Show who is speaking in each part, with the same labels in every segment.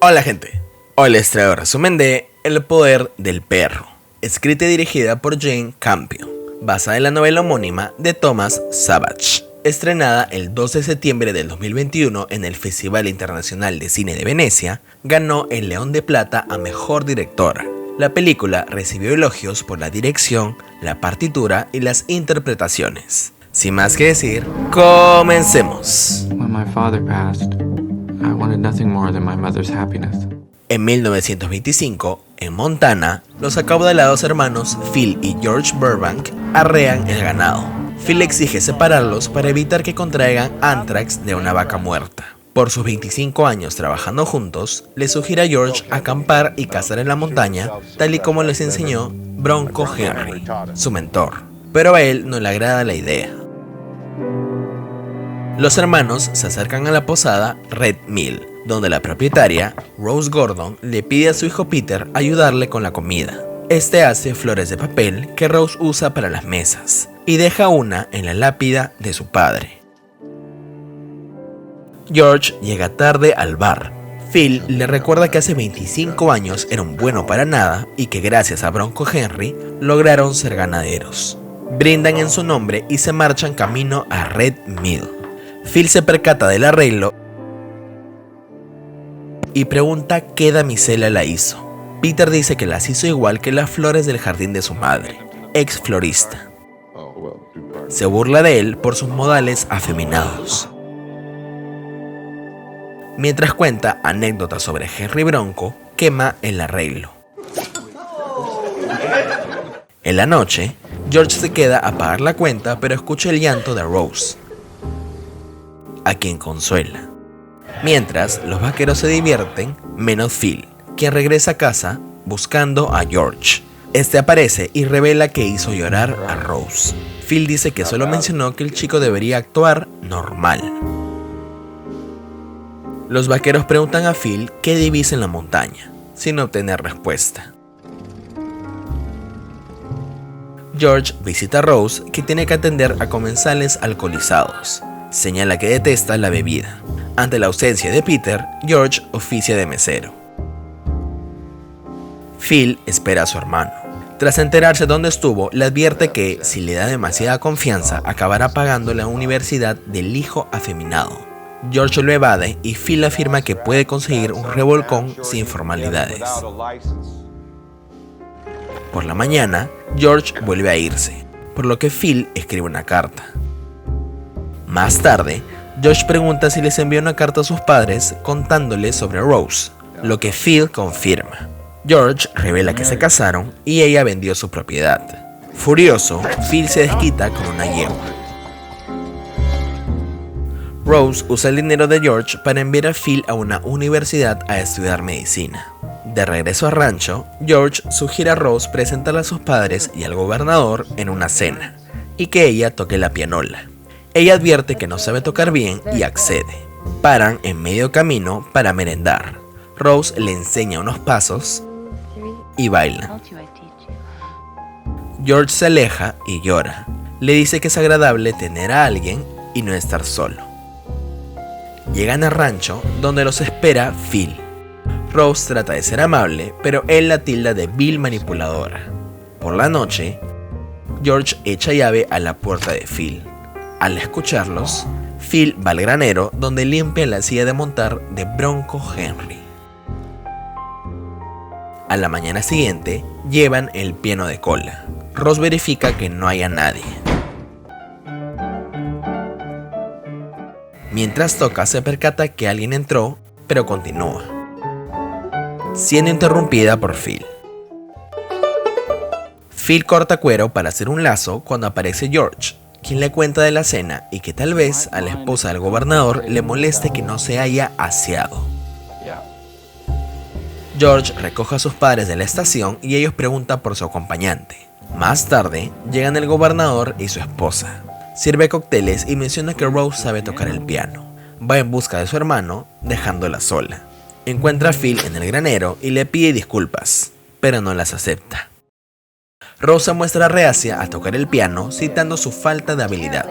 Speaker 1: Hola gente, hoy les traigo el resumen de El poder del perro, escrita y dirigida por Jane Campion, basada en la novela homónima de Thomas Savage, estrenada el 2 de septiembre del 2021 en el Festival Internacional de Cine de Venecia. Ganó el León de Plata a Mejor Directora. La película recibió elogios por la dirección, la partitura y las interpretaciones. Sin más que decir, comencemos.
Speaker 2: When my father passed, I wanted nothing more than my mother's happiness.
Speaker 1: En 1925, en Montana, los acaudalados hermanos Phil y George Burbank arrean el ganado. Phil exige separarlos para evitar que contraigan anthrax de una vaca muerta. Por sus 25 años trabajando juntos, le sugiere a George acampar y cazar en la montaña, tal y como les enseñó Bronco Henry, su mentor. Pero a él no le agrada la idea. Los hermanos se acercan a la posada Red Mill, donde la propietaria, Rose Gordon, le pide a su hijo Peter ayudarle con la comida. Este hace flores de papel que Rose usa para las mesas y deja una en la lápida de su padre. George llega tarde al bar. Phil le recuerda que hace 25 años era un bueno para nada y que gracias a Bronco Henry lograron ser ganaderos. Brindan en su nombre y se marchan camino a Red Mill. Phil se percata del arreglo y pregunta qué damisela la hizo. Peter dice que las hizo igual que las flores del jardín de su madre, ex florista. Se burla de él por sus modales afeminados. Mientras cuenta anécdotas sobre Henry Bronco, quema el arreglo. En la noche, George se queda a pagar la cuenta, pero escucha el llanto de Rose, a quien consuela. Mientras, los vaqueros se divierten, menos Phil, quien regresa a casa buscando a George. Este aparece y revela que hizo llorar a Rose. Phil dice que solo mencionó que el chico debería actuar normal. Los vaqueros preguntan a Phil qué divisa en la montaña, sin obtener respuesta. George visita a Rose, que tiene que atender a comensales alcoholizados. Señala que detesta la bebida. Ante la ausencia de Peter, George oficia de mesero. Phil espera a su hermano. Tras enterarse dónde estuvo, le advierte que, si le da demasiada confianza, acabará pagando la universidad del hijo afeminado. George lo evade y Phil afirma que puede conseguir un revolcón sin formalidades. Por la mañana, George vuelve a irse, por lo que Phil escribe una carta. Más tarde, George pregunta si les envió una carta a sus padres contándoles sobre Rose, lo que Phil confirma. George revela que se casaron y ella vendió su propiedad. Furioso, Phil se desquita con una yegua. Rose usa el dinero de George para enviar a Phil a una universidad a estudiar medicina. De regreso al rancho, George sugiere a Rose presentarla a sus padres y al gobernador en una cena, y que ella toque la pianola. Ella advierte que no sabe tocar bien y accede. Paran en medio camino para merendar. Rose le enseña unos pasos y bailan. George se aleja y llora. Le dice que es agradable tener a alguien y no estar solo. Llegan al rancho, donde los espera Phil. Rose trata de ser amable, pero él la tilda de vil manipuladora. Por la noche, George echa llave a la puerta de Phil. Al escucharlos, Phil va al granero, donde limpia la silla de montar de Bronco Henry. A la mañana siguiente, llevan el piano de cola. Rose verifica que no haya nadie. Mientras toca, se percata que alguien entró, pero continúa, siendo interrumpida por Phil. Phil corta cuero para hacer un lazo cuando aparece George, quien le cuenta de la cena y que tal vez a la esposa del gobernador le moleste que no se haya aseado. George recoge a sus padres de la estación y ellos preguntan por su acompañante. Más tarde, llegan el gobernador y su esposa. Sirve cócteles y menciona que Rose sabe tocar el piano. Va en busca de su hermano, dejándola sola. Encuentra a Phil en el granero y le pide disculpas, pero no las acepta. Rose se muestra reacia a tocar el piano, citando su falta de habilidad.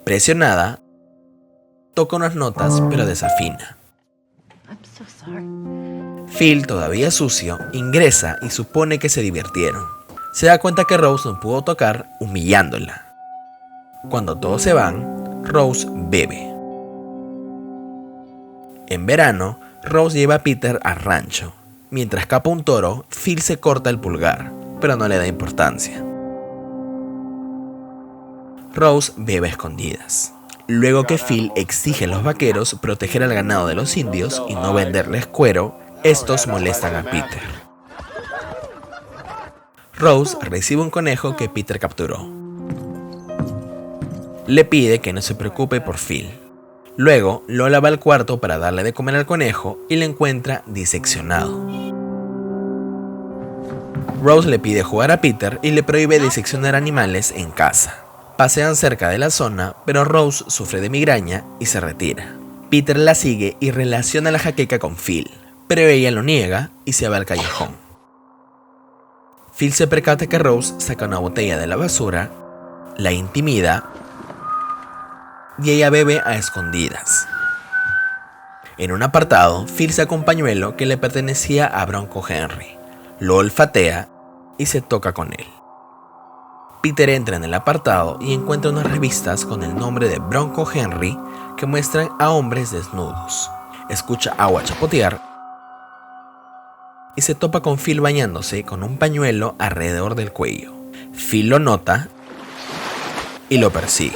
Speaker 1: Presionada, toca unas notas pero desafina.
Speaker 3: so sorry.
Speaker 1: Phil, todavía sucio, ingresa y supone que se divirtieron. Se da cuenta que Rose no pudo tocar, humillándola. Cuando todos se van, Rose bebe. En verano, Rose lleva a Peter al rancho. Mientras escapa un toro, Phil se corta el pulgar, pero no le da importancia. Rose bebe a escondidas. Luego que Phil exige a los vaqueros proteger al ganado de los indios y no venderles cuero, estos molestan a Peter. Rose recibe un conejo que Peter capturó. Le pide que no se preocupe por Phil. Luego, Lola va al cuarto para darle de comer al conejo y lo encuentra diseccionado. Rose le pide jugar a Peter y le prohíbe diseccionar animales en casa. Pasean cerca de la zona, pero Rose sufre de migraña y se retira. Peter la sigue y relaciona la jaqueca con Phil, pero ella lo niega y se va al callejón. Phil se percata que Rose saca una botella de la basura, la intimida y ella bebe a escondidas. En un apartado, Phil saca un pañuelo que le pertenecía a Bronco Henry, lo olfatea y se toca con él. Peter entra en el apartado y encuentra unas revistas con el nombre de Bronco Henry que muestran a hombres desnudos. Escucha agua chapotear y se topa con Phil bañándose con un pañuelo alrededor del cuello. Phil lo nota y lo persigue.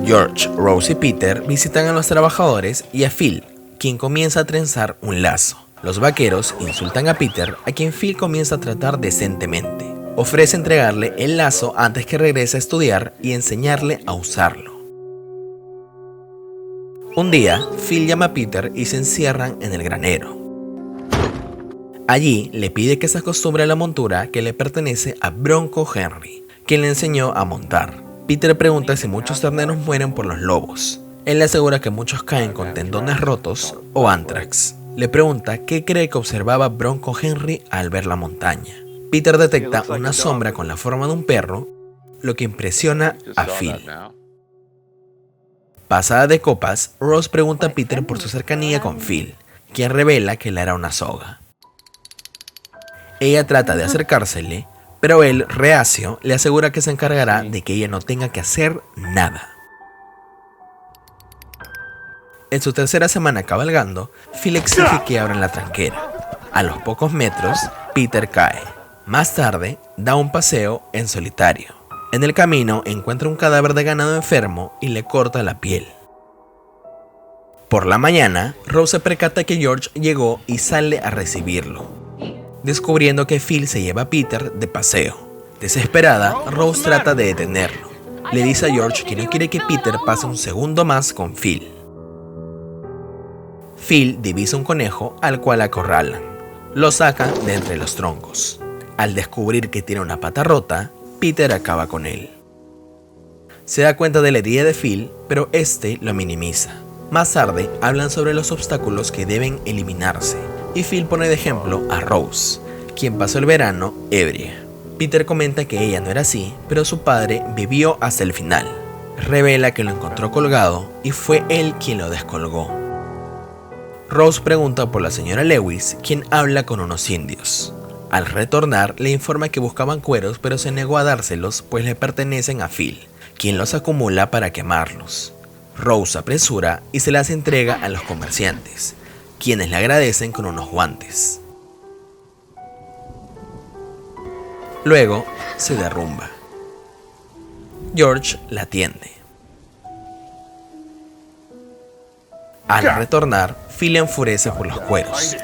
Speaker 1: George, Rose y Peter visitan a los trabajadores y a Phil, quien comienza a trenzar un lazo. Los vaqueros insultan a Peter, a quien Phil comienza a tratar decentemente. Ofrece entregarle el lazo antes que regrese a estudiar y enseñarle a usarlo. Un día, Phil llama a Peter y se encierran en el granero. Allí le pide que se acostumbre a la montura que le pertenece a Bronco Henry, quien le enseñó a montar. Peter pregunta si muchos terneros mueren por los lobos. Él le asegura que muchos caen con tendones rotos o anthrax. Le pregunta qué cree que observaba Bronco Henry al ver la montaña. Peter detecta una sombra con la forma de un perro, lo que impresiona a Phil. Pasada de copas, Rose pregunta a Peter por su cercanía con Phil, quien revela que le hará una soga. Ella trata de acercársele, pero él, reacio, le asegura que se encargará de que ella no tenga que hacer nada. En su tercera semana cabalgando, Phil exige que abran la tranquera. A los pocos metros, Peter cae. Más tarde, da un paseo en solitario. En el camino, encuentra un cadáver de ganado enfermo y le corta la piel. Por la mañana, Rose se percata que George llegó y sale a recibirlo, descubriendo que Phil se lleva a Peter de paseo. Desesperada, Rose trata de detenerlo. Le dice a George que no quiere que Peter pase un segundo más con Phil. Phil divisa un conejo al cual acorralan. Lo sacan de entre los troncos. Al descubrir que tiene una pata rota, Peter acaba con él. Se da cuenta de la herida de Phil, pero este lo minimiza. Más tarde, hablan sobre los obstáculos que deben eliminarse, y Phil pone de ejemplo a Rose, quien pasó el verano ebria. Peter comenta que ella no era así, pero su padre vivió hasta el final. Revela que lo encontró colgado y fue él quien lo descolgó. Rose pregunta por la señora Lewis, quien habla con unos indios. Al retornar, le informa que buscaban cueros, pero se negó a dárselos, pues le pertenecen a Phil, quien los acumula para quemarlos. Rose se apresura y se las entrega a los comerciantes, quienes le agradecen con unos guantes. Luego, se derrumba. George la atiende. Al retornar, Phil enfurece por los cueros.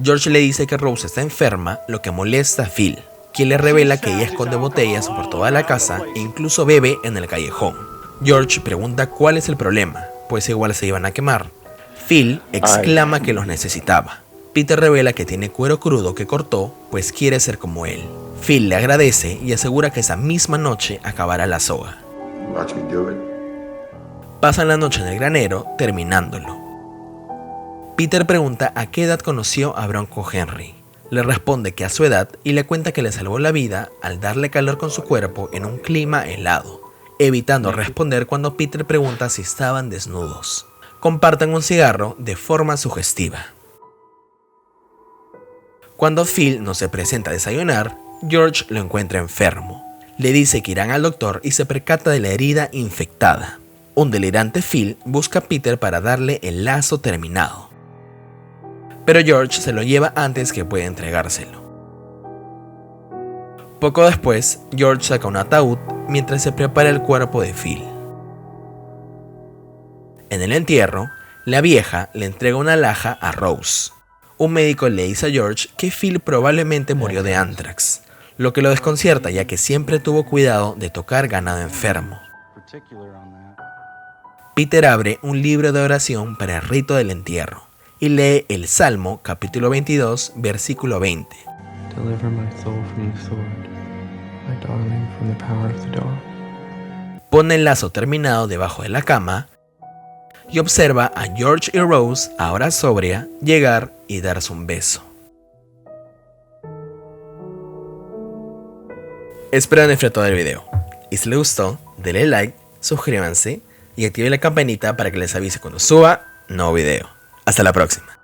Speaker 1: George le dice que Rose está enferma, lo que molesta a Phil, quien le revela que ella esconde botellas por toda la casa e incluso bebe en el callejón. George pregunta cuál es el problema, pues igual se iban a quemar. Phil exclama que los necesitaba. Peter revela que tiene cuero crudo que cortó, pues quiere ser como él. Phil le agradece y asegura que esa misma noche acabará la soga. Pasan la noche en el granero, terminándolo. Peter pregunta a qué edad conoció a Bronco Henry. Le responde que a su edad y le cuenta que le salvó la vida al darle calor con su cuerpo en un clima helado. evitando responder cuando Peter pregunta si estaban desnudos. Comparten un cigarro de forma sugestiva. Cuando Phil no se presenta a desayunar, George lo encuentra enfermo. Le dice que irán al doctor y se percata de la herida infectada. Un delirante Phil busca a Peter para darle el lazo terminado, pero George se lo lleva antes que pueda entregárselo. Poco después, George saca un ataúd mientras se prepara el cuerpo de Phil. En el entierro, la vieja le entrega una alhaja a Rose. Un médico le dice a George que Phil probablemente murió de anthrax, lo que lo desconcierta ya que siempre tuvo cuidado de tocar ganado enfermo. Peter abre un libro de oración para el rito del entierro y lee el Salmo capítulo 22, versículo 20.
Speaker 2: Deliver my soul from the sword, my darling from the power of the dog.
Speaker 1: Pone el lazo terminado debajo de la cama y observa a George y Rose, ahora sobria, llegar y darse un beso. Espero disfrutar del video y si les gustó, denle like, suscríbanse y activen la campanita para que les avise cuando suba nuevo video. Hasta la próxima.